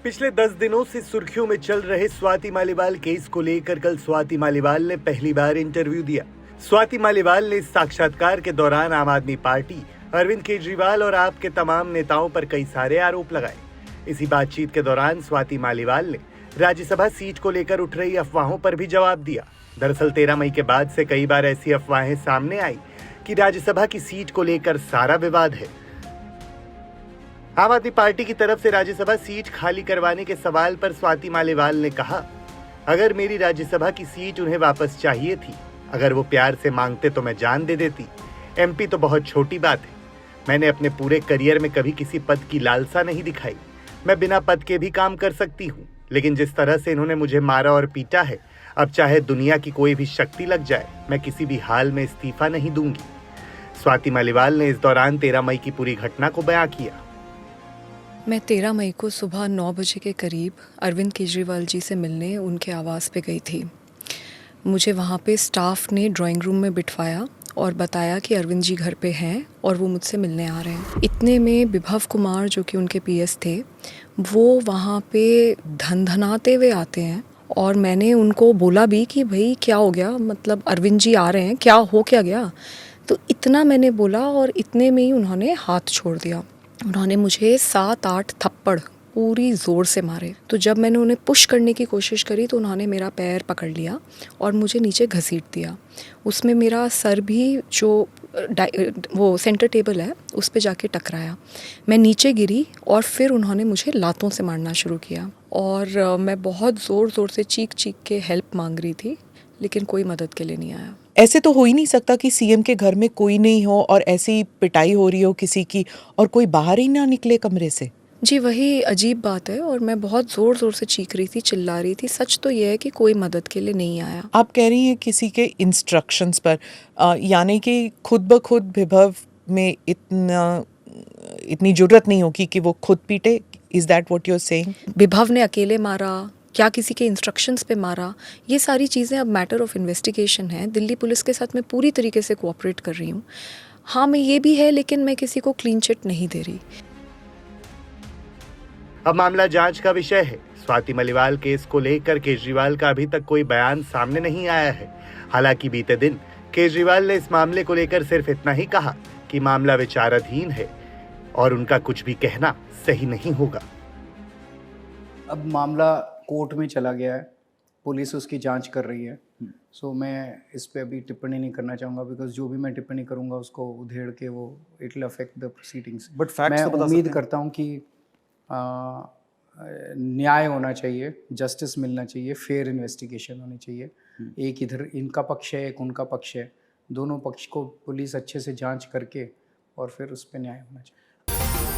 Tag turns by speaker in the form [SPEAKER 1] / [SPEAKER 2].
[SPEAKER 1] पिछले 10 दिनों से सुर्खियों में चल रहे स्वाति मालीवाल केस को लेकर कल स्वाति मालीवाल ने पहली बार इंटरव्यू दिया। स्वाति मालीवाल ने इस साक्षात्कार के दौरान आम आदमी पार्टी, अरविंद केजरीवाल और आप के तमाम नेताओं पर कई सारे आरोप लगाए। इसी बातचीत के दौरान स्वाति मालीवाल ने राज्यसभा सीट को लेकर उठ रही अफवाहों पर भी जवाब दिया। दरअसल 13 मई के बाद से कई बार ऐसी अफवाहें सामने आई कि राज्यसभा की सीट को लेकर सारा विवाद है। आम आदमी पार्टी की तरफ से राज्यसभा सीट खाली करवाने के सवाल पर स्वाति मालीवाल ने कहा, अगर मेरी राज्यसभा की सीट उन्हें वापस चाहिए थी, अगर वो प्यार से मांगते तो मैं जान दे देती। एमपी तो बहुत छोटी बात है। मैंने अपने पूरे करियर में कभी किसी पद की लालसा नहीं दिखाई। मैं बिना पद के भी काम कर सकती हूँ, लेकिन जिस तरह से इन्होंने मुझे मारा और पीटा है, अब चाहे दुनिया की कोई भी शक्ति लग जाए, मैं किसी भी हाल में इस्तीफा नहीं दूंगी। स्वाति मालीवाल ने इस दौरान 13 मई की पूरी घटना को बयां किया।
[SPEAKER 2] मैं 13 मई को सुबह 9 बजे के करीब अरविंद केजरीवाल जी से मिलने उनके आवास पे गई थी। मुझे वहाँ पे स्टाफ ने ड्राइंग रूम में बिठवाया और बताया कि अरविंद जी घर पे हैं और वो मुझसे मिलने आ रहे हैं। इतने में विभव कुमार जो कि उनके पीएस थे, वो वहाँ पे धनधनाते हुए आते हैं और मैंने उनको बोला भी कि भाई क्या हो गया, मतलब अरविंद जी आ रहे हैं, क्या हो क्या गया। तो इतना मैंने बोला और इतने में ही उन्होंने हाथ छोड़ दिया। उन्होंने मुझे 7-8 थप्पड़ पूरी ज़ोर से मारे। तो जब मैंने उन्हें पुश करने की कोशिश करी तो उन्होंने मेरा पैर पकड़ लिया और मुझे नीचे घसीट दिया। उसमें मेरा सर भी जो वो सेंटर टेबल है उस पे जाके टकराया। मैं नीचे गिरी और फिर उन्होंने मुझे लातों से मारना शुरू किया और मैं बहुत ज़ोर ज़ोर से चीख के हेल्प मांग रही थी, लेकिन कोई मदद के लिए नहीं आया।
[SPEAKER 3] ऐसे तो हो ही नहीं सकता कि सीएम के घर में कोई नहीं हो और ऐसी पिटाई हो रही हो किसी की और कोई बाहर ही ना निकले कमरे से।
[SPEAKER 2] जी, वही अजीब बात है और मैं बहुत ज़ोर से चीख रही थी, चिल्ला रही थी। सच तो यह है कि कोई मदद के लिए नहीं आया।
[SPEAKER 3] आप कह रही हैं किसी के इंस्ट्रक्शंस पर, यानी कि खुद ब खुद विभव में इतनी जुर्रत नहीं होगी कि वो खुद पीटे। Is that what you are saying?
[SPEAKER 2] Vibhav ने अकेले मारा, क्या किसी के इंस्ट्रक्शंस पे मारा, ये सारी चीज़ें अब मैटर ऑफ इन्वेस्टिगेशन है। दिल्ली पुलिस के साथ मैं पूरी तरीके से कोऑपरेट कर रही हूँ। हाँ, मैं ये भी है, लेकिन मैं किसी को क्लीन चिट नहीं दे रही।
[SPEAKER 1] अब मामला जांच का विषय है। स्वाति मालीवाल केस को लेकर केजरीवाल का अभी तक कोई बयान सामने नहीं आया है। हालांकि बीते दिन केजरीवाल ने इस मामले को लेकर सिर्फ इतना ही कहा कि मामला विचाराधीन है और उनका कुछ भी कहना सही नहीं होगा।
[SPEAKER 4] अब मामला कोर्ट में चला गया है, पुलिस उसकी जांच कर रही है। सो मैं इस पे अभी टिप्पणी नहीं करना चाहूँगा, बिकॉज जो भी मैं टिप्पणी करूँगा उसको उधेड़ के वो it will affect the proceedings.
[SPEAKER 5] But facts
[SPEAKER 4] मैं
[SPEAKER 5] तो बता
[SPEAKER 4] उम्मीद
[SPEAKER 5] सकते हैं।
[SPEAKER 4] करता हूँ कि न्याय होना चाहिए, जस्टिस मिलना चाहिए, फेयर इन्वेस्टिगेशन होनी चाहिए। एक इधर इनका पक्ष है, एक उनका पक्ष है, दोनों पक्ष को पुलिस अच्छे से जांच करके और फिर उस पर न्याय होना चाहिए।